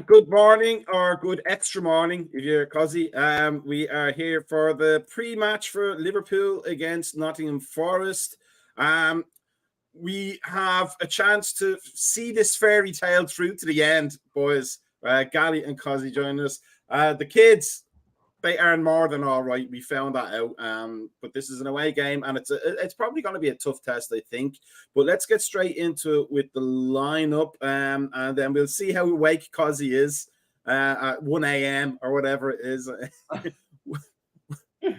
Good morning or good extra morning if you're Cozzy. We are here for the pre-match for Liverpool against Nottingham Forest. We have a chance to see this fairy tale through to the end, boys. Gally and Cozzy joining us. The kids, they earn more than all right. We found that out. But this is an away game, and it's probably going to be a tough test, I think. But let's get straight into it with the lineup, and then we'll see how awake Cozzy is at 1 a.m. or whatever it is.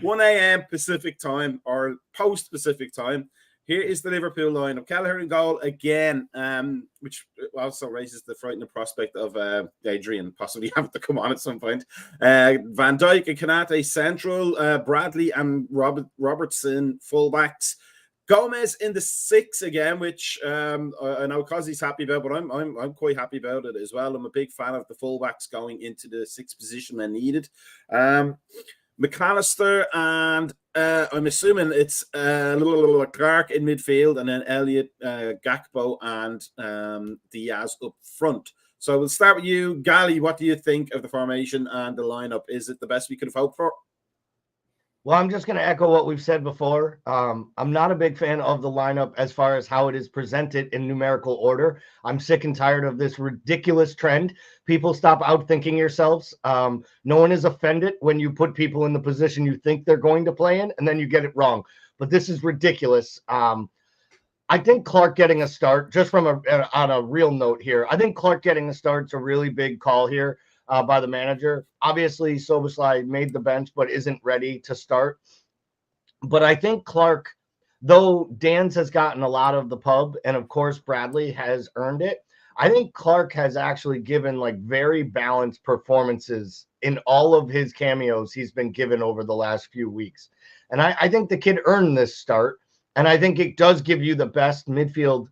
1 a.m. Pacific time or post-Pacific time. Here is the Liverpool lineup. Kelleher in goal again, which also raises the frightening prospect of Adrian possibly having to come on at some point. Van Dijk and Konate central, Bradley and Robertson fullbacks. Gomez in the 6 again, which I know Cozzy's happy about, but I'm quite happy about it as well. I'm a big fan of the fullbacks going into the 6th position when needed. McAllister and I'm assuming it's Clark in midfield, and then Elliott, Gakpo, and Diaz up front. So we'll start with you, Gally. What do you think of the formation and the lineup? Is it the best we could have hoped for? Well, I'm just going to echo what we've said before. I'm not a big fan of the lineup as far as how it is presented in numerical order. I'm sick and tired of this ridiculous trend. People, stop outthinking yourselves. No one is offended when you put people in the position you think they're going to play in, and then you get it wrong. But this is ridiculous. I think Clark getting a start, just from on a real note here, I think Clark getting a start's a really big call here. By the manager. Obviously, Szoboszlai made the bench, but isn't ready to start. But I think Clark, though Dan's has gotten a lot of the pub, and of course Bradley has earned it, I think Clark has actually given like very balanced performances in all of his cameos he's been given over the last few weeks. And I think the kid earned this start, and I think it does give you the best midfield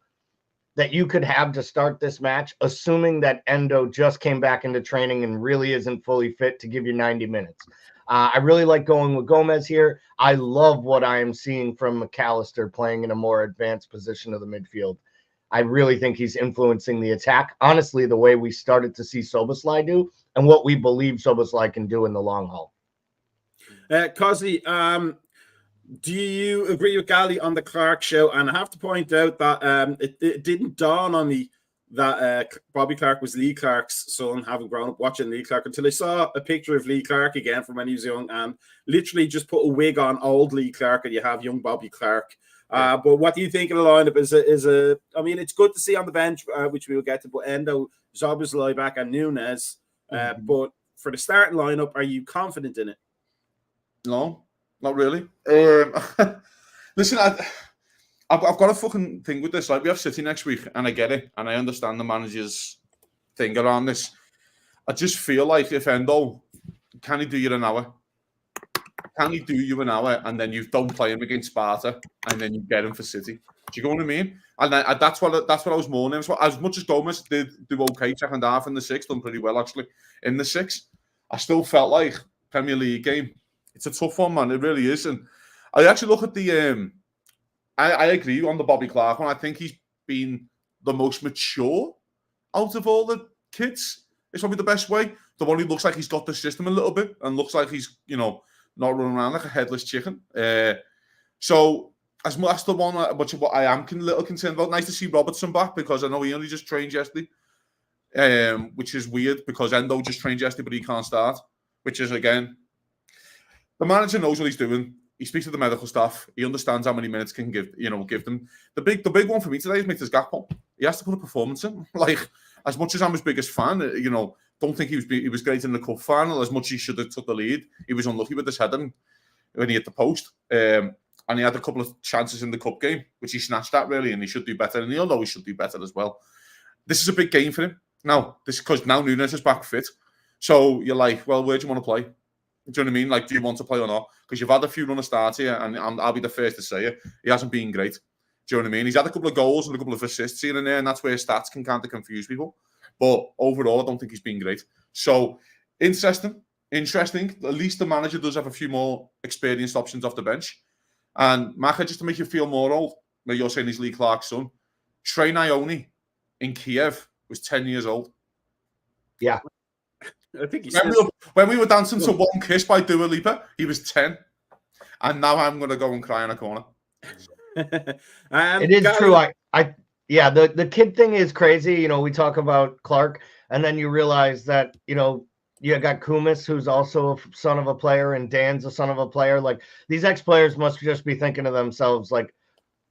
that you could have to start this match, assuming that Endo just came back into training and really isn't fully fit to give you 90 minutes. I really like going with Gomez here. I love what I am seeing from McAllister playing in a more advanced position of the midfield. I really think he's influencing the attack, honestly, the way we started to see Szoboszlai do and what we believe Szoboszlai can do in the long haul. Cozzy, do you agree with Gally on the Clark show? And I have to point out that it didn't dawn on me that Bobby Clark was Lee Clark's son, having grown up watching Lee Clark, until I saw a picture of Lee Clark again from when he was young, and literally just put a wig on old Lee Clark and you have young Bobby Clark. But what do you think of the lineup? I mean, it's good to see on the bench, which we will get to, but Endo, Szoboszlai back, and Nunes. But for the starting lineup, are you confident in it? No. Not really. Listen, I've got a fucking thing with this. Like, we have City next week, and I get it, and I understand the manager's thing around this. I just feel like if Endo, can he do you an hour? Can he do you an hour, and then you don't play him against Sparta, and then you get him for City? Do you know what I mean? And that's what I was mourning. As much as Gomez did do okay second half in the 6, done pretty well actually in the 6, I still felt like Premier League game. It's a tough one, man. It really is. And I actually look at the I agree on the Bobby Clark one. I think he's been the most mature out of all the kids. It's probably the best way. The one who looks like he's got the system a little bit and looks like he's, not running around like a headless chicken. So as much as the one which what I am a little concerned about, nice to see Robertson back, because I know he only just trained yesterday, which is weird because Endo just trained yesterday, but he can't start, which is, again, the manager knows what he's doing. He speaks to the medical staff. He understands how many minutes can give them. The big one for me today is Mr. Gakpo. He has to put a performance in. Like, as much as I'm his biggest fan, don't think he was great in the cup final. As much as he should have took the lead, he was unlucky with his heading when he hit the post. And he had a couple of chances in the cup game, which he snatched at, really, and he should do better. And he'll know he should do better as well. This is a big game for him. Now, because now Nunes is back fit. So you're like, well, where do you want to play? Do you know what I mean? Like, do you want to play or not? Because you've had a few runner starts here, and I'll be the first to say it. He hasn't been great. Do you know what I mean? He's had a couple of goals and a couple of assists here and there, and that's where stats can kind of confuse people. But overall, I don't think he's been great. So, interesting. At least the manager does have a few more experienced options off the bench. And, Maka, just to make you feel more old, where you're saying he's Lee Clark's son, Trey Ione in Kiev was 10 years old. Yeah. I think when we were dancing to One Kiss by Dua Lipa, he was 10. And now I'm going to go and cry in a corner. It is true. Yeah, the kid thing is crazy. You know, we talk about Clark, and then you realize that, you know, you got Kumis, who's also a son of a player, and Dan's a son of a player. Like, these ex-players must just be thinking to themselves, like,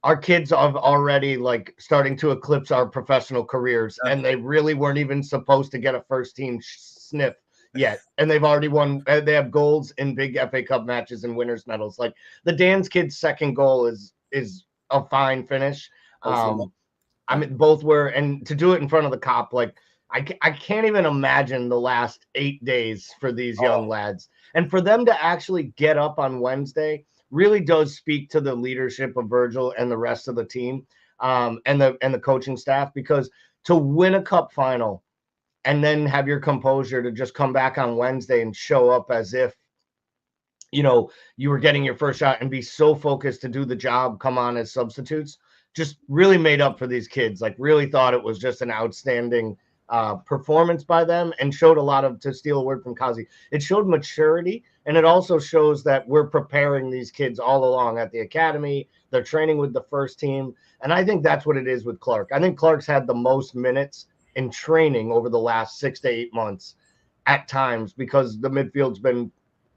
our kids are already, like, starting to eclipse our professional careers, and they really weren't even supposed to get a first-team sniff yet. And they've already won. They have goals in big FA Cup matches and winners' medals. Like, the Dan's kid's second goal is a fine finish. I mean, both were, and to do it in front of the cop, like, I can't even imagine the last 8 days for these young lads. And for them to actually get up on Wednesday really does speak to the leadership of Virgil and the rest of the team, and the coaching staff, because to win a cup final and then have your composure to just come back on Wednesday and show up as if, you know, you were getting your first shot and be so focused to do the job, come on as substitutes, just really made up for these kids. Like, really thought it was just an outstanding performance by them, and showed a lot of, to steal a word from Kazi, it showed maturity, and it also shows that we're preparing these kids all along at the academy. They're training with the first team, and I think that's what it is with Clark. I think Clark's had the most minutes in training over the last 6 to 8 months at times, because the midfield's been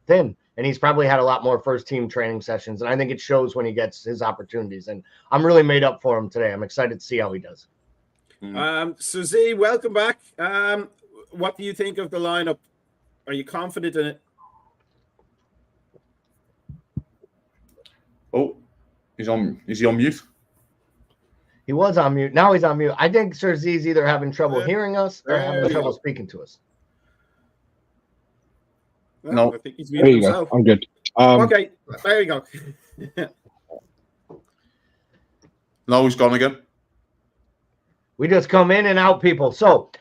thin, and he's probably had a lot more first team training sessions, and I think it shows when he gets his opportunities, and I'm really made up for him today. I'm excited to see how he does. So Z, welcome back. What do you think of the lineup? Are you confident in it? Oh, is he on mute? He was on mute. Now he's on mute. I think Sir Z's either having trouble hearing us or having trouble speaking to us. Well, no, I think he's there you himself. go. I'm good. Okay, there you go. No, he's gone again. We just come in and out, people. So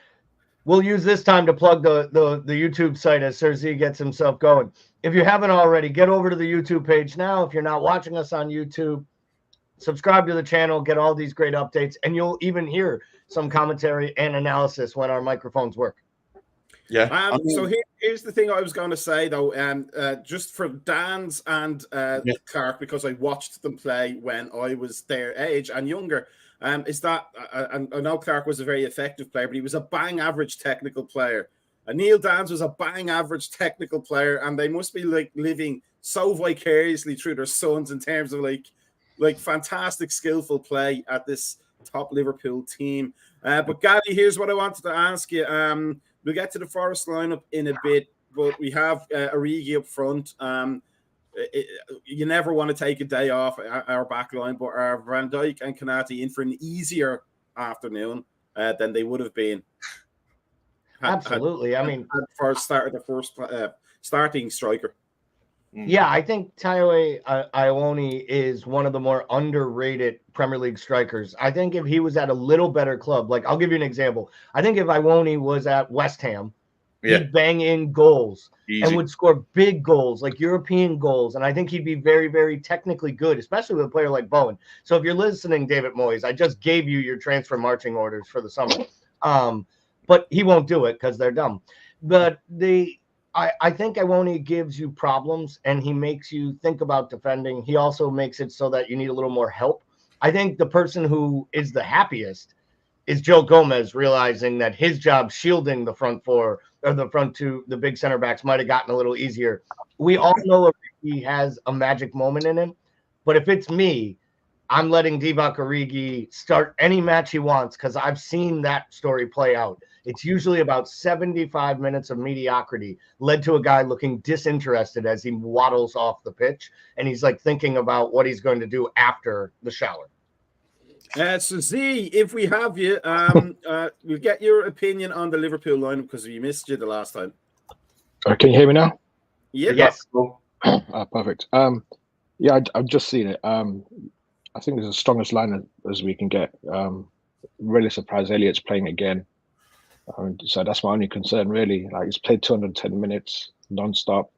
we'll use this time to plug the YouTube site as Sir Z gets himself going. If you haven't already, get over to the YouTube page now. If you're not watching us on YouTube, subscribe to the channel, get all these great updates, and you'll even hear some commentary and analysis when our microphones work. Yeah. So here's the thing I was going to say, though, just for Dan's and Clark, because I watched them play when I was their age and younger, is that and I know Clark was a very effective player, but he was a bang average technical player. And Neil Dans was a bang average technical player, and they must be like living so vicariously through their sons in terms of like fantastic, skillful play at this top Liverpool team. But Gary, here's what I wanted to ask you. We'll get to the Forest lineup in a bit, but we have Origi up front. You never want to take a day off our back line, but are Van Dijk and Konate in for an easier afternoon than they would have been? Absolutely. I mean, for the first starting striker. Yeah, I think Tayo Iwoni is one of the more underrated Premier League strikers. I think if he was at a little better club, like I'll give you an example. I think if Iwoni was at West Ham, he'd bang in goals and would score big goals, like European goals. And I think he'd be very, very technically good, especially with a player like Bowen. So if you're listening, David Moyes, I just gave you your transfer marching orders for the summer. But he won't do it because they're dumb. But I think Iwoni gives you problems, and he makes you think about defending. He also makes it so that you need a little more help. I think the person who is the happiest is Joe Gomez, realizing that his job shielding the front four or the front two, the big center backs, might have gotten a little easier. We all know he has a magic moment in him, but if it's me, I'm letting Divock Origi start any match he wants, because I've seen that story play out. It's usually about 75 minutes of mediocrity led to a guy looking disinterested as he waddles off the pitch, and he's like thinking about what he's going to do after the shower. So Z, if we have you, we'll get your opinion on the Liverpool lineup because we missed you the last time. Can you hear me now? Yeah. Yes. Perfect. Yeah, I've just seen it. I think it's the strongest line as we can get. Really surprised Elliot's playing again. So that's my only concern, really. Like, he's played 210 minutes non-stop.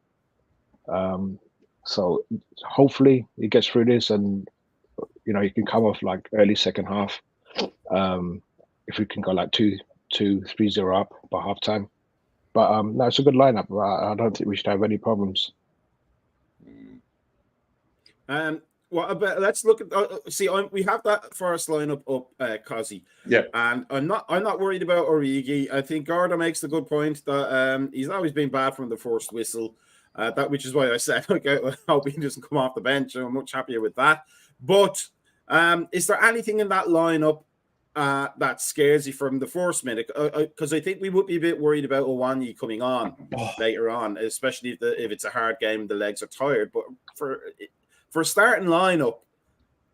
So hopefully he gets through this, and he can come off like early second half. If we can go like 2-3-0 up by halftime, But no, it's a good lineup. I don't think we should have any problems. What about? Let's look at. See, we have that first lineup up, Cozzy. Yeah. And I'm not worried about Origi. I think Garda makes the good point that he's always been bad from the first whistle. Which is why I said, okay, I hope he doesn't come off the bench. I'm much happier with that. But is there anything in that lineup that scares you from the first minute? Because I think we would be a bit worried about Owanyi coming on later on, especially if it's a hard game and the legs are tired. But for a starting lineup,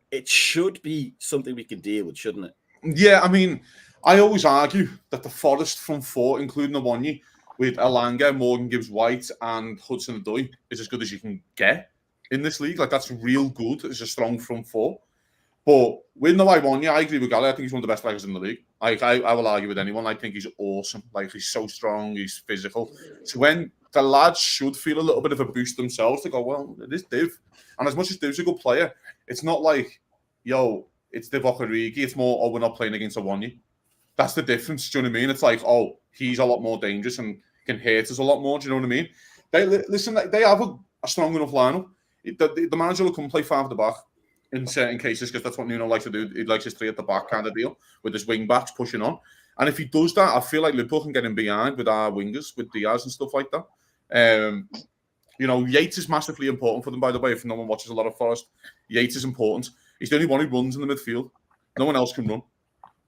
it should be something we can deal with, shouldn't it? Yeah, I mean, I always argue that the Forest front four, including Owanyi, with Alanga, Morgan Gibbs-White, and Hudson-Odoi, is as good as you can get in this league. Like, that's real good. It's a strong front four. But with no Iwonya, I agree with Gally. I think he's one of the best players in the league. I will argue with anyone. I think he's awesome. Like, he's so strong. He's physical. So when the lads should feel a little bit of a boost themselves, they go, well, it is Div. And as much as Div's a good player, it's not like, yo, it's Div Origi. It's more, oh, we're not playing against Iwonya. That's the difference. Do you know what I mean? It's like, oh, he's a lot more dangerous and can hurt us a lot more. Do you know what I mean? They have a strong enough lineup. The manager will come play 5 at the back in certain cases because that's what Nuno likes to do. He likes his 3 at the back kind of deal with his wing backs pushing on. And if he does that, I feel like Liverpool can get him behind with our wingers, with Diaz and stuff like that. You know, Yates is massively important for them, by the way. If no one watches a lot of Forest, Yates is important. He's the only one who runs in the midfield. No one else can run.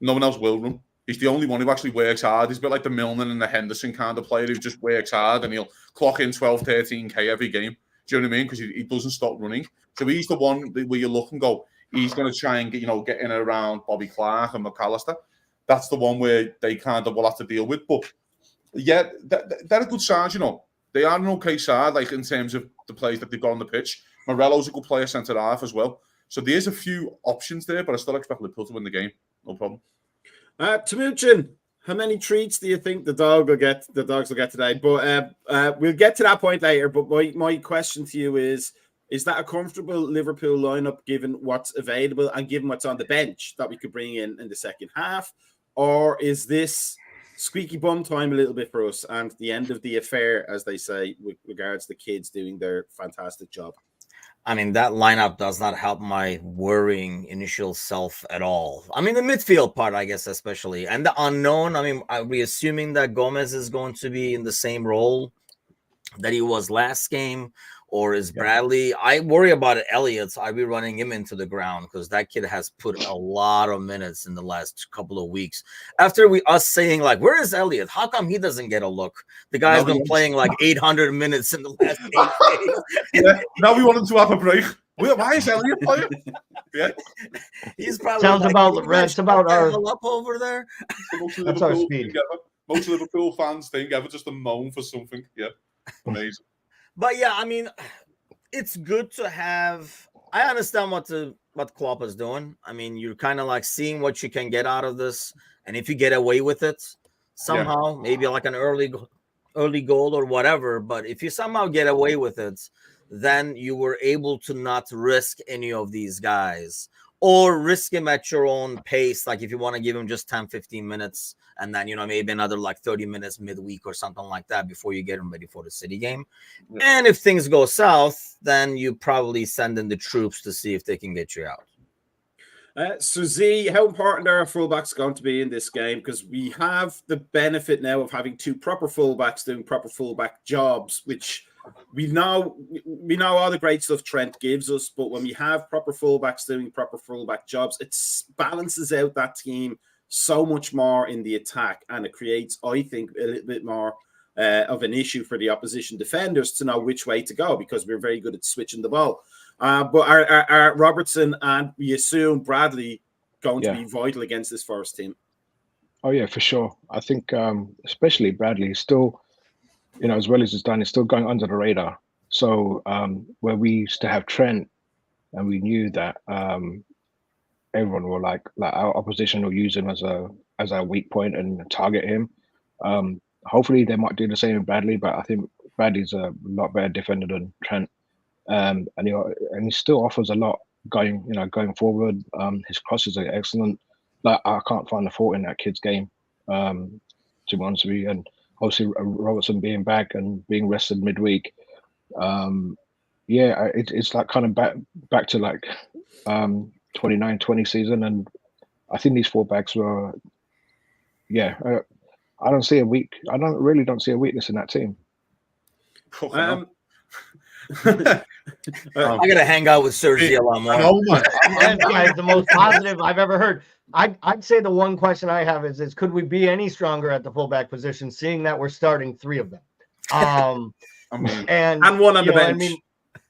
No one else will run. He's the only one who actually works hard. He's a bit like the Milner and the Henderson kind of player who just works hard and he'll clock in 12, 13K every game. Do you know what I mean? Because he doesn't stop running. So he's the one where you look and go, he's going to try and get in around Bobby Clark and McAllister. That's the one where they kind of will have to deal with. But yeah, they're a good side, you know. They are an okay side, like in terms of the players that they've got on the pitch. Morello's a good player centre half as well. So there's a few options there, but I still expect Liverpool to win the game. No problem. Timuchin, how many treats do you think the dogs will get today? But we'll get to that point later. But my question to you is that a comfortable Liverpool lineup given what's available and given what's on the bench that we could bring in the second half? Or is this squeaky bum time a little bit for us and the end of the affair, as they say, with regards to the kids doing their fantastic job? I mean, that lineup does not help my worrying initial self at all. I mean, the midfield part, I guess, especially. And the unknown, I mean, are we assuming that Gomez is going to be in the same role that he was last game? Or is Bradley? I worry about Elliott. I'll be running him into the ground because that kid has put a lot of minutes in the last couple of weeks. After us saying, like, where is Elliott? How come he doesn't get a look? The guy's been playing like 800 minutes in the last 8 days. Yeah, now we want him to have a break. Why is Elliott playing? Yeah, he's probably sounds like, about it's about our up over there. That's our speed. Most Liverpool fans think ever just a moan for something. Yeah, amazing. But yeah, I mean, it's good to have. I understand what Klopp is doing. I mean, you're kind of like seeing what you can get out of this, and if you get away with it somehow, maybe like an early goal or whatever. But if you somehow get away with it, then you were able to not risk any of these guys or risk him at your own pace. Like if you want to give him just 10, 15 minutes and then, maybe another like 30 minutes midweek or something like that before you get him ready for the City game. Yeah. And if things go south, then you probably send in the troops to see if they can get you out. So Z, how important are our fullbacks going to be in this game? Because we have the benefit now of having 2 proper fullbacks doing proper fullback jobs, which we know all the great stuff Trent gives us, but when we have proper fullbacks doing proper fullback jobs, it balances out that team so much more in the attack, and it creates, I think, a little bit more of an issue for the opposition defenders to know which way to go because we're very good at switching the ball. But are Robertson and we assume Bradley going to be vital against this Forest team? Oh yeah, for sure. I think especially Bradley is still, as well as he's done, is still going under the radar. So where we used to have Trent, and we knew that everyone will like our opposition will use him as a weak point and target him. Hopefully they might do the same with Bradley, but I think Bradley's a lot better defender than Trent. And he still offers a lot going forward. His crosses are excellent. Like I can't find a fault in that kid's game, to be honest with you. And obviously Robertson being back and being rested midweek. It's like kind of back to like 29-20 season, and I think these fullbacks were, I don't see a weak. I don't see a weakness in that team. Um, I gotta hang out with Sergio a lot more. Oh my! That guy is the most positive I've ever heard. I'd say the one question I have is could we be any stronger at the fullback position, seeing that we're starting 3 of them? And one on the bench.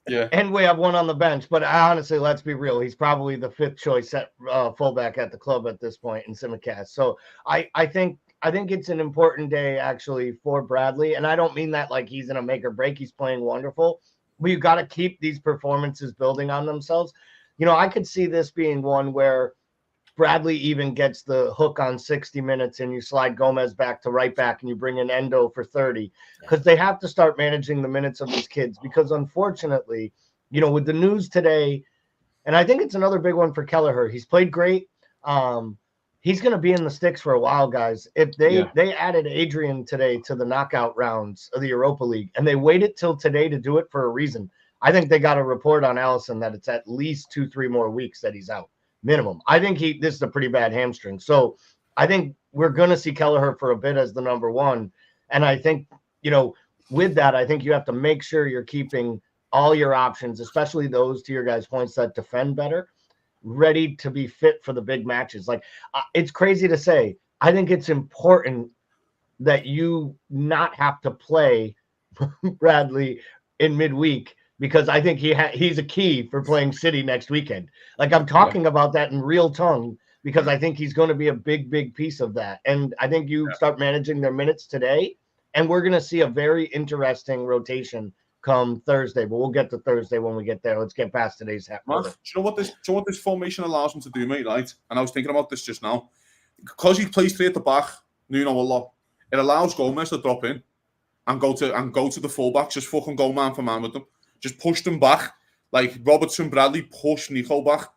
Yeah. And we have one on the bench. But honestly, let's be real. He's probably the 5th choice at fullback at the club at this point in Simicast. So I think it's an important day actually for Bradley. And I don't mean that like he's gonna make or break. He's playing wonderful. But you've got to keep these performances building on themselves. I could see this being one where Bradley even gets the hook on 60 minutes and you slide Gomez back to right back and you bring in Endo for 30, because they have to start managing the minutes of these kids, because unfortunately, with the news today, and I think it's another big one for Kelleher. He's played great. He's going to be in the sticks for a while, guys. If they added Adrian today to the knockout rounds of the Europa League, and they waited till today to do it for a reason. I think they got a report on Allison that it's at least 2-3 more weeks that he's out. Minimum. I think this is a pretty bad hamstring. So I think we're going to see Kelleher for a bit as the number 1. And I think, with that, I think you have to make sure you're keeping all your options, especially those, to your guys' points, that defend better, ready to be fit for the big matches. Like, it's crazy to say. I think it's important that you not have to play Bradley in midweek, because I think he's a key for playing City next weekend. Like, I'm talking about that in real tongue, because I think he's going to be a big, big piece of that. And I think you start managing their minutes today, and we're going to see a very interesting rotation come Thursday. But we'll get to Thursday when we get there. Let's get past today's half. Do you know what this formation allows him to do, mate? Right? And I was thinking about this just now, because he plays 3 at the back. A lot. It allows Gomez to drop in and go to the fullbacks. Just fucking go man for man with them. Just push them back, like Robertson, Bradley, push Nico back,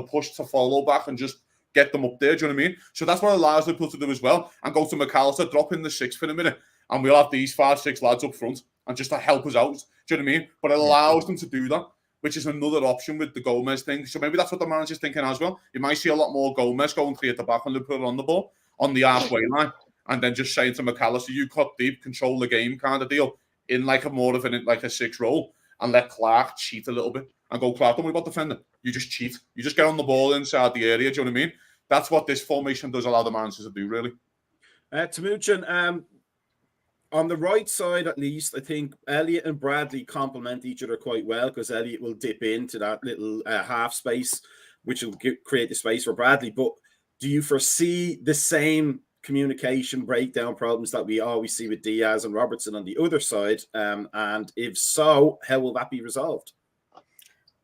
push to follow back and just get them up there. Do you know what I mean? So that's what allows Liverpool to do as well. And go to McAllister, drop in the 6 for a minute, and we'll have these 5-6 lads up front and just to help us out. Do you know what I mean? But it allows them to do that, which is another option with the Gomez thing. So maybe that's what the manager's thinking as well. You might see a lot more Gomez going 3 at the back and Liverpool on the ball on the halfway line, and then just saying to McAllister, you cut deep, control the game kind of deal, in like a more of a 6 role. And let Clark cheat a little bit and go, Clark, don't worry about defending. You just cheat. You just get on the ball inside the area. Do you know what I mean? That's what this formation does allow the managers to do, really. Timuchin, on the right side, at least, I think Elliott and Bradley complement each other quite well, because Elliott will dip into that little half space, which will create the space for Bradley. But do you foresee the same communication breakdown problems that we always see with Diaz and Robertson on the other side? And if so, how will that be resolved?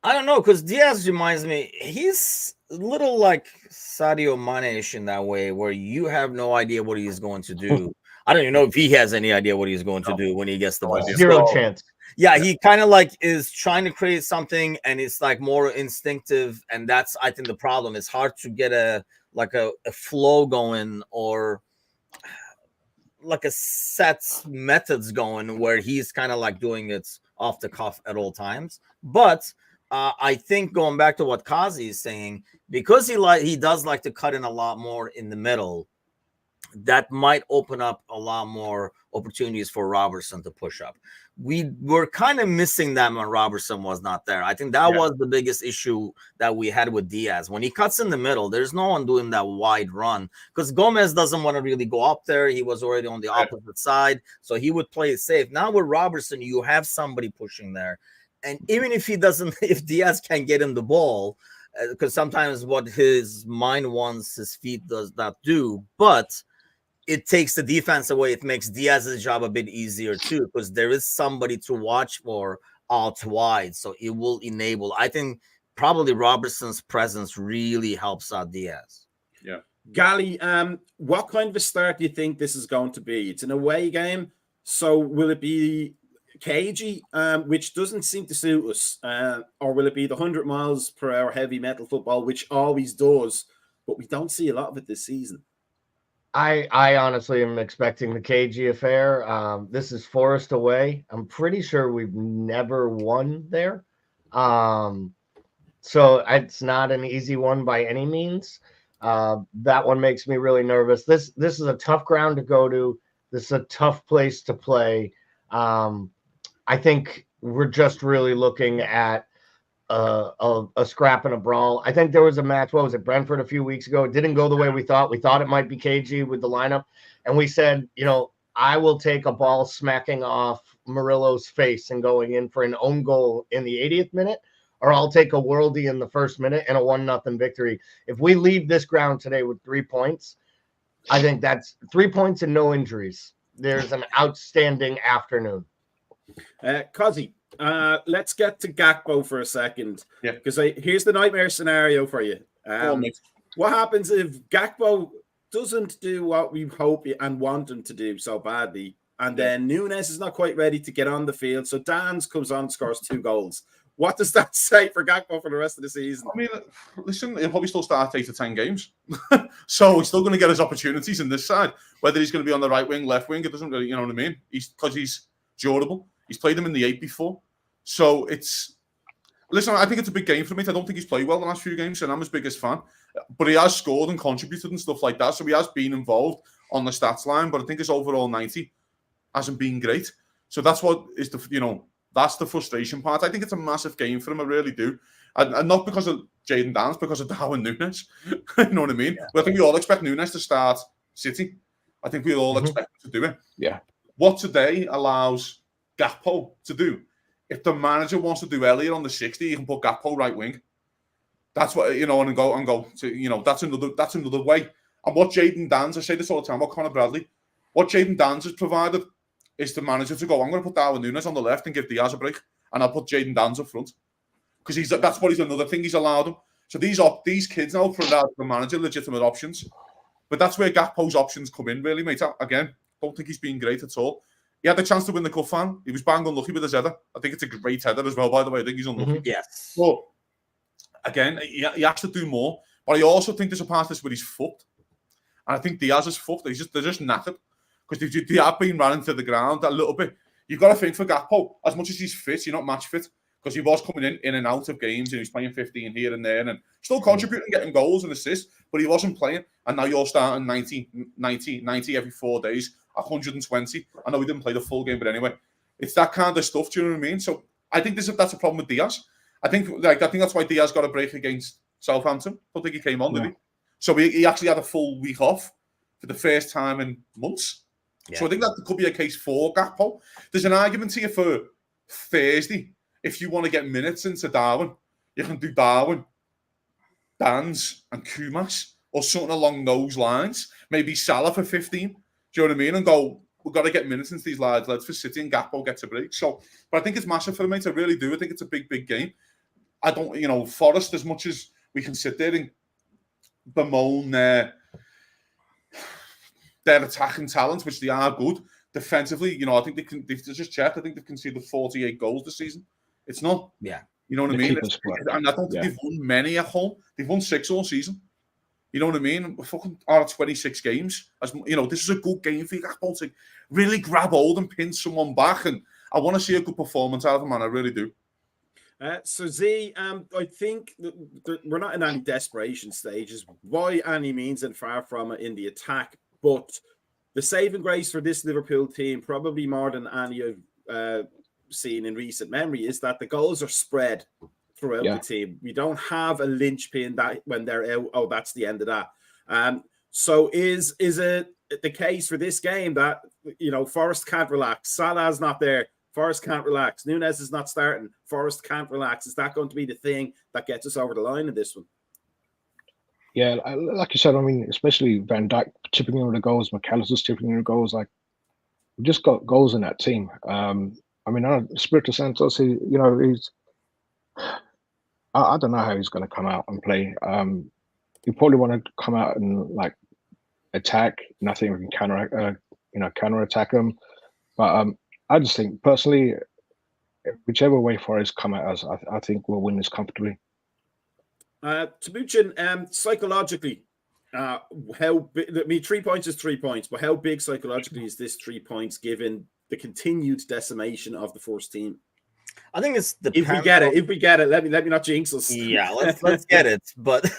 I don't know, because Diaz reminds me, he's a little like Sadio Mane-ish in that way, where you have no idea what he's going to do. I don't even know if he has any idea what he's going to do when he gets the ball. Zero chance. Yeah, he kind of like is trying to create something, and it's like more instinctive, and that's, I think, the problem. It's hard to get a flow going, or like a set methods going, where he's kind of like doing it off the cuff at all times. But I think, going back to what Kazi is saying, because he does like to cut in a lot more in the middle, that might open up a lot more opportunities for Robertson to push up. We were kind of missing that when Robertson was not there. I think that was the biggest issue that we had with Diaz. When he cuts in the middle, there's no one doing that wide run, because Gomez doesn't want to really go up there. He was already on the opposite side, so he would play it safe. Now with Robertson, you have somebody pushing there. And even if if Diaz can't get him the ball, because sometimes what his mind wants, his feet does not do, but it takes the defense away. It makes Diaz's job a bit easier too, because there is somebody to watch for out wide. So it will enable. I think probably Robertson's presence really helps out Diaz. Yeah. Gally, what kind of a start do you think this is going to be? It's an away game. So will it be cagey, which doesn't seem to suit us? Or will it be the 100 miles per hour heavy metal football, which always does, but we don't see a lot of it this season? I honestly am expecting the KG affair. This is Forest away. I'm pretty sure we've never won there. So it's not an easy one by any means. That one makes me really nervous. This is a tough ground to go to. This is a tough place to play. I think we're just really looking at a scrap and a brawl. I think there was a match. What was it, Brentford a few weeks ago? It didn't go the way we thought. We thought it might be KG with the lineup, and we said, I will take a ball smacking off Murillo's face and going in for an own goal in the 80th minute, or I'll take a worldie in the first minute and a 1-0 victory. If we leave this ground today with 3 points, I think that's 3 points and no injuries. There's an outstanding afternoon. Cozzy, let's get to Gakpo for a second. Yeah. Because here's the nightmare scenario for you. What happens if Gakpo doesn't do what we hope and want him to do so badly, and then Nunes is not quite ready to get on the field, so Dans comes on and scores 2 goals? What does that say for Gakpo for the rest of the season? I mean, listen, he'll probably still start 8 to 10 games. So he's still going to get his opportunities in this side. Whether he's going to be on the right wing, left wing, it doesn't really, you know what I mean? Because he's durable. He's played him in the 8 before. So listen, I think it's a big game for me. I don't think he's played well the last few games, and I'm his biggest fan. But he has scored and contributed and stuff like that. So he has been involved on the stats line, but I think his overall 90 hasn't been great. So that's what is that's the frustration part. I think it's a massive game for him. I really do. And not because of Jadon Dans, because of Darwin Nunes. You know what I mean? Yeah. But I think we all expect Nunes to start City. I think we all expect him to do it. Yeah. What today allows Gakpo to do, if the manager wants to do Elliott on the 60, you can put Gakpo right wing. That's what, and go to, that's another way. And what Jadon Dans, I say this all the time about Conor Bradley, what Jadon Dans has provided is the manager to go, I'm going to put Darwin Nunes on the left and give Diaz a break, and I'll put Jadon Dans up front. Because that's what he's another thing he's allowed them. So these kids now provide the manager legitimate options. But that's where Gakpo's options come in, really, mate. Again, don't think he's been great at all. He had the chance to win the cup final. He was bang unlucky with his header. I think it's a great header as well, by the way. I think he's unlucky. Yes. But again, he has to do more. But I also think there's a part of this where he's fucked. And I think Diaz is fucked. They're just knackered. Because they have been running to the ground a little bit. You've got to think for Gakpo, as much as he's fit, you're not match fit. Because he was coming in and out of games and he was playing 15 here and there and still contributing, getting goals and assists, but he wasn't playing. And now you're starting 90 every 4 days, 120. I know he didn't play the full game, but anyway, it's that kind of stuff. Do you know what I mean? So I think that's a problem with Diaz. I think that's why Diaz got a break against Southampton. I don't think he came on, did he? So he actually had a full week off for the first time in months. Yeah. So I think that could be a case for Gakpo. There's an argument here for Thursday. If you want to get minutes into Darwin, you can do Darwin, Dans, and Kumas, or something along those lines. Maybe Salah for 15. Do you know what I mean? And go, we've got to get minutes into these lads for City, and Gakpo gets a break. So, but I think it's massive for them, mate. I really do. I think it's a big, big game. I don't, Forest, as much as we can sit there and bemoan their attacking talents, which they are good defensively. I think they've just checked. I think they've conceded 48 goals this season. It's not. Yeah. You know what I mean? And I don't think they've won many at home. They've won 6 all season. You know what I mean? We're fucking out of 26 games. This is a good game for you guys to really grab hold and pin someone back. And I want to see a good performance out of them, man. I really do. So Z, I think we're not in any desperation stages by any means, and far from it in the attack. But the saving grace for this Liverpool team, probably more than any I've seen in recent memory, is that the goals are spread throughout the team. We don't have a linchpin that when they're out, that's the end of that. So is it the case for this game that Forest can't relax? Salah's not there. Forest can't relax. Nunes is not starting. Forest can't relax. Is that going to be the thing that gets us over the line in this one? Yeah, like you said, I mean, especially Van Dijk chipping in with the goals, McAllister's chipping in with goals. Like, we've just got goals in that team. I mean, Espirito Santos, he's. I don't know how he's going to come out and play. You probably want to come out and attack. Nothing we can counter attack him. But I just think personally, whichever way Forest come at us, I think we'll win this comfortably. Tabuchin, psychologically, how big, I mean, 3 points is 3 points, but how big psychologically is this 3 points given the continued decimation of the first team? I think it's If we get it, let me not jinx us. Yeah, let's get it. But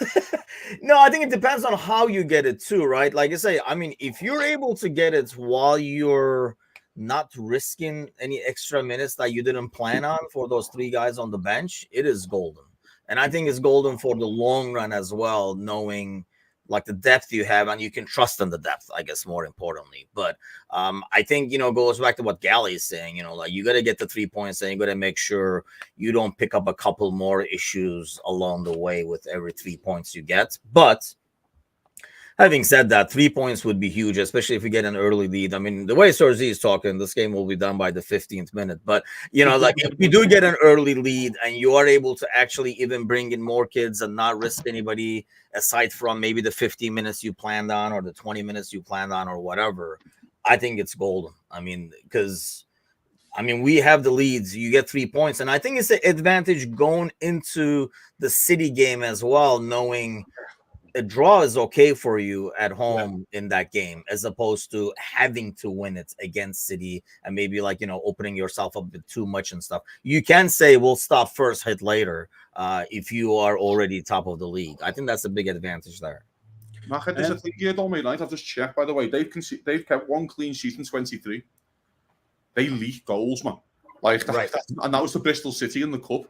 no, I think it depends on how you get it too, right? Like I say, I mean, if you're able to get it while you're not risking any extra minutes that you didn't plan on for those 3 guys on the bench, it is golden. And I think it's golden for the long run as well, knowing like the depth you have, and you can trust in the depth, I guess, more importantly. But I think, goes back to what Gally is saying, like you got to get the 3 points and you got to make sure you don't pick up a couple more issues along the way with every 3 points you get. But having said that, 3 points would be huge, especially if you get an early lead. I mean, the way Sorzi is talking, this game will be done by the 15th minute. But, like if you do get an early lead and you are able to actually even bring in more kids and not risk anybody aside from maybe the 15 minutes you planned on or the 20 minutes you planned on or whatever, I think it's golden. I mean, because we have the leads. You get 3 points. And I think it's an advantage going into the City game as well, knowing a draw is okay for you at home in that game, as opposed to having to win it against City and maybe opening yourself up a bit too much and stuff. You can say we'll stop first, hit later, if you are already top of the league. I think that's a big advantage there. There's a thing here, Dominic. I've just checked, by the way. They've kept 1 clean sheet in 23. They leak goals, man. And that was to Bristol City in the cup. Do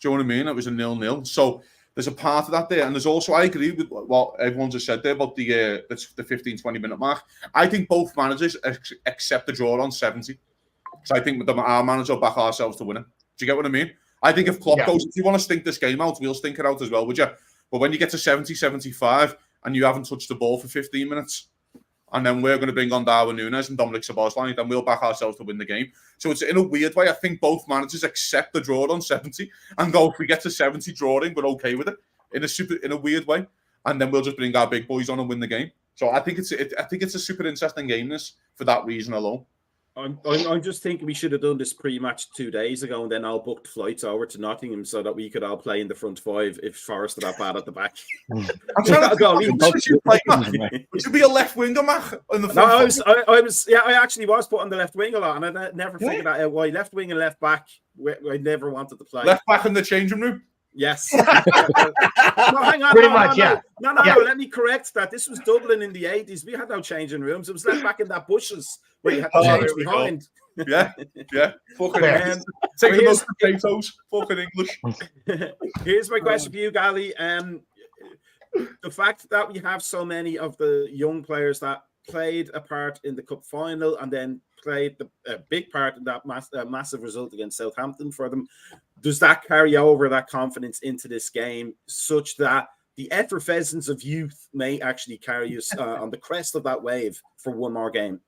you know what I mean? It was a 0-0. So there's a part of that there, and there's also, I agree with what everyone just said there about the 15-20 minute mark. I think both managers accept the draw on 70. So I think our manager will back ourselves to win it. Do you get what I mean? I think if Klopp goes, if you want to stink this game out, we'll stink it out as well, would you? But when you get to 70, 75, and you haven't touched the ball for 15 minutes, and then we're going to bring on Darwin Núñez and Dominic Szoboszlai, then we'll back ourselves to win the game. So it's in a weird way, I think both managers accept the draw on 70 and go, if we get to 70 drawing, we're okay with it in a weird way. And then we'll just bring our big boys on and win the game. So I think it's a super interesting game, this, for that reason alone. I'm just thinking we should have done this pre-match 2 days ago, and then all booked flights over to Nottingham so that we could all play in the front 5 if Forest are that bad at the back. I'm trying to go. Would you be a left winger, Mac? No, I was. Yeah, I actually was put on the left wing a lot, and I never figured out why left wing and left back. I never wanted to play left back in the changing room. Yes. No, hang on. Pretty much, yeah. No. Let me correct that. This was Dublin in the 80s. We had no changing rooms. It was left back in that bushes where you had to change behind. Yeah. Fucking take the most potatoes. Fucking English. Here's my question for you, Gally. The fact that we have so many of the young players that played a part in the cup final and then played a big part in that massive result against Southampton for them, does that carry over that confidence into this game such that the effervescence of youth may actually carry us on the crest of that wave for one more game?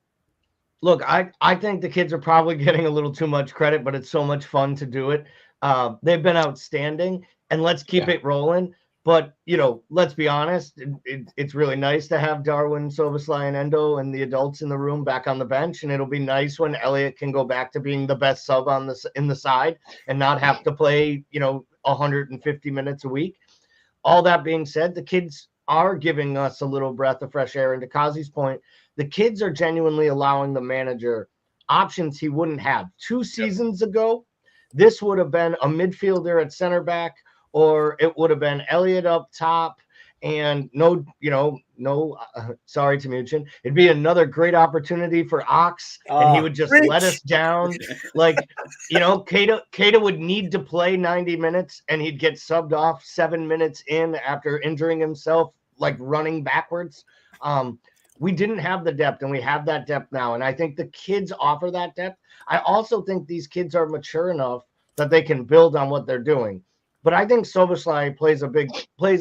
Look, I think the kids are probably getting a little too much credit, but it's so much fun to do it. They've been outstanding, and let's keep it rolling. But, let's be honest, it's really nice to have Darwin, Szoboszlai, and Endo and the adults in the room back on the bench. And it'll be nice when Elliot can go back to being the best sub in the side and not have to play, 150 minutes a week. All that being said, the kids are giving us a little breath of fresh air. And to Kazi's point, the kids are genuinely allowing the manager options he wouldn't have. 2 seasons ago, this would have been a midfielder at center back, or it would have been Elliot up top and sorry, Timuchin. It'd be another great opportunity for Ox, and he would just let us down. Keita would need to play 90 minutes, and he'd get subbed off 7 minutes in after injuring himself, running backwards. We didn't have the depth, and we have that depth now, and I think the kids offer that depth. I also think these kids are mature enough that they can build on what they're doing. But I think Szoboszlai plays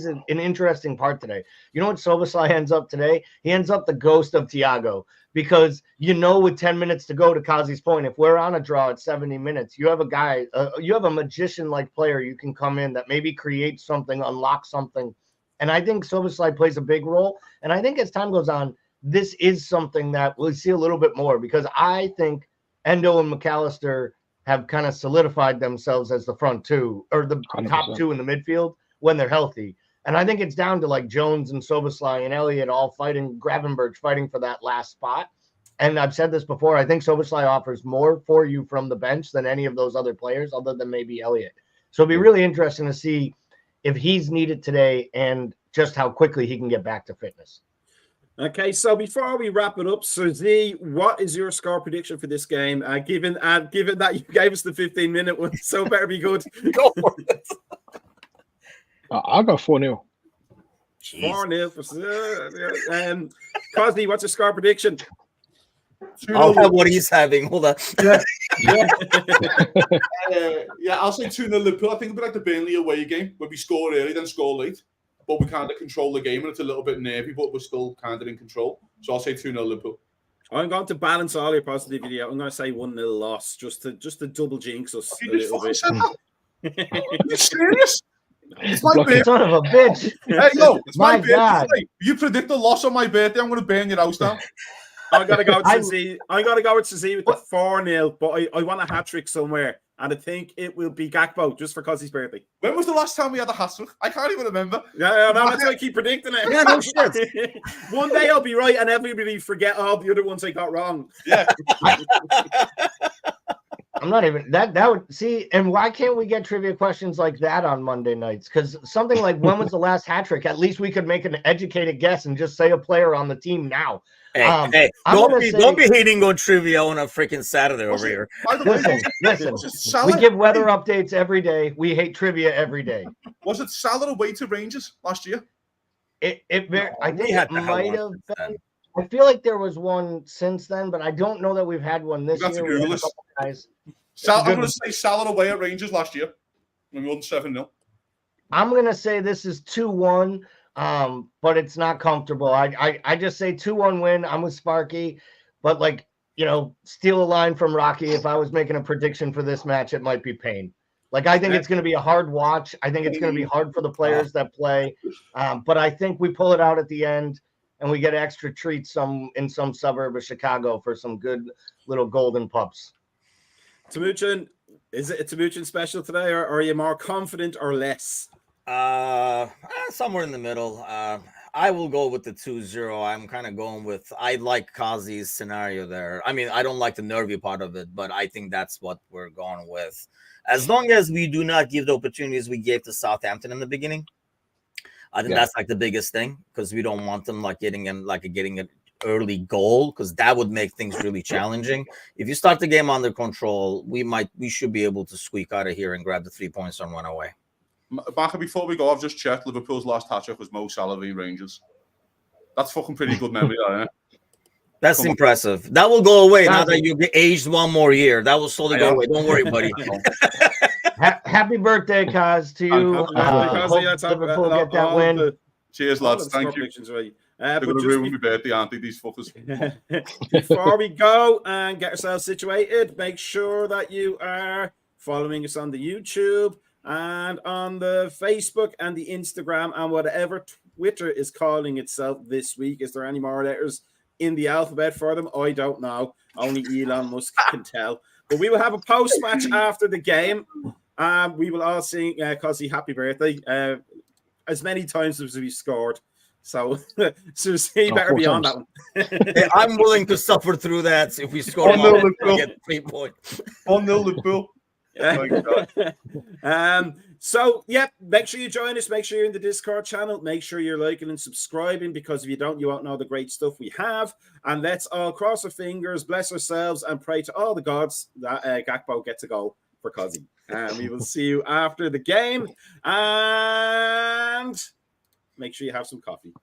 an interesting part today. You know what Szoboszlai ends up today? He ends up the ghost of Thiago, because with 10 minutes to go, to Kazi's point, if we're on a draw at 70 minutes, you have a guy, you have a magician-like player you can come in that maybe creates something, unlock something. And I think Szoboszlai plays a big role. And I think as time goes on, this is something that we'll see a little bit more, because I think Endo and McAllister have kind of solidified themselves as the front 2 or the 100%. Top 2 in the midfield when they're healthy. And I think it's down to like Jones and Soboslai and Elliott all fighting, Gravenberch fighting for that last spot. And I've said this before, I think Soboslai offers more for you from the bench than any of those other players, other than maybe Elliott. So it'd be really interesting to see if he's needed today and just how quickly he can get back to fitness. Okay, so before we wrap it up, Suzy, what is your score prediction for this game? Given that you gave us the 15-minute one, so better be good. Go for it. I'll go 4-0. 4-0 for Cosby, what's your score prediction? I'll have what he's having. Hold on. Yeah, I'll say 2-0 Liverpool. I think it'll be like the Burnley away game where we score early, then score late. But we kind of control the game and it's a little bit nervy, but we're still kind of in control. So I'll say 2-0 Liverpool. I'm going to balance all your positivity out. I'm going to say 1-0 loss just to double jinx us a little bit. Are you serious? It's my birthday. Son of a bitch. Hey, yo, it's my birthday. God. You predict a loss on my birthday, I'm going to burn your house down. I got to go with Suzy. I got to go with Suzy with the 4-0, but I want a hat-trick somewhere. And I think it will be Gakpo, just for Cosby's birthday. When was the last time we had a hat-trick? I can't even remember. Yeah, no, that's why I keep predicting it. Yeah, no shit. One day I'll be right and everybody forget all the other ones I got wrong. Yeah. I'm not even that would see. And why can't we get trivia questions like that on Monday nights? Because something like when was the last hat trick? At least we could make an educated guess and just say a player on the team now. Hey, don't be hating on trivia on a freaking Saturday over here. Listen. We give weather updates every day. We hate trivia every day. Was it Salah away to Rangers last year? I think it might have been. I feel like there was one since then, but I don't know that we've had one this year. We had a couple guys. I'm going to say Salah away at Rangers last year. We won 7-0. I'm going to say this is 2-1, but it's not comfortable. I just say 2-1 win. I'm with Sparky, but steal a line from Rocky. If I was making a prediction for this match, it might be Payne. I think it's going to be a hard watch. I think it's going to be hard for the players that play, but I think we pull it out at the end. And we get extra treats in some suburb of Chicago for some good little golden pups. Timuchin, is it a Timuchin special today, or are you more confident or less? Somewhere in the middle. I will go with the 2-0. I'm kind of going with, I like Kazi's scenario there. I mean, I don't like the nervy part of it, but I think that's what we're going with. As long as we do not give the opportunities we gave to Southampton in the beginning. I think that's the biggest thing, because we don't want them getting an early goal, because that would make things really challenging. If you start the game under control, we should be able to squeak out of here and grab the 3 points and run away. Baka, before we go, I've just checked. Liverpool's last hat-trick was Mo Salah v Rangers. That's fucking pretty good memory, isn't it? That's impressive. That will go away now that you get aged one more year. That will slowly go away. Don't worry, buddy. Happy birthday, Kaz, to you. Liverpool get that win. Cheers, lads. Thank you. They're going to ruin my birthday, aren't they, these fuckers? Before we go and get ourselves situated, make sure that you are following us on the YouTube and on the Facebook and the Instagram and whatever Twitter is calling itself this week. Is there any more letters in the alphabet for them? I don't know. Only Elon Musk can tell. But we will have a post-match after the game. We will all sing Cosy happy birthday as many times as we scored. So see better be on that one. I'm willing to suffer through that if we score more, we get 3 points. 1-0 Liverpool. So make sure you join us. Make sure you're in the Discord channel. Make sure you're liking and subscribing, because if you don't, you won't know the great stuff we have. And let's all cross our fingers, bless ourselves, and pray to all the gods that Gakpo gets a goal for Cosy. And we will see you after the game. And make sure you have some coffee.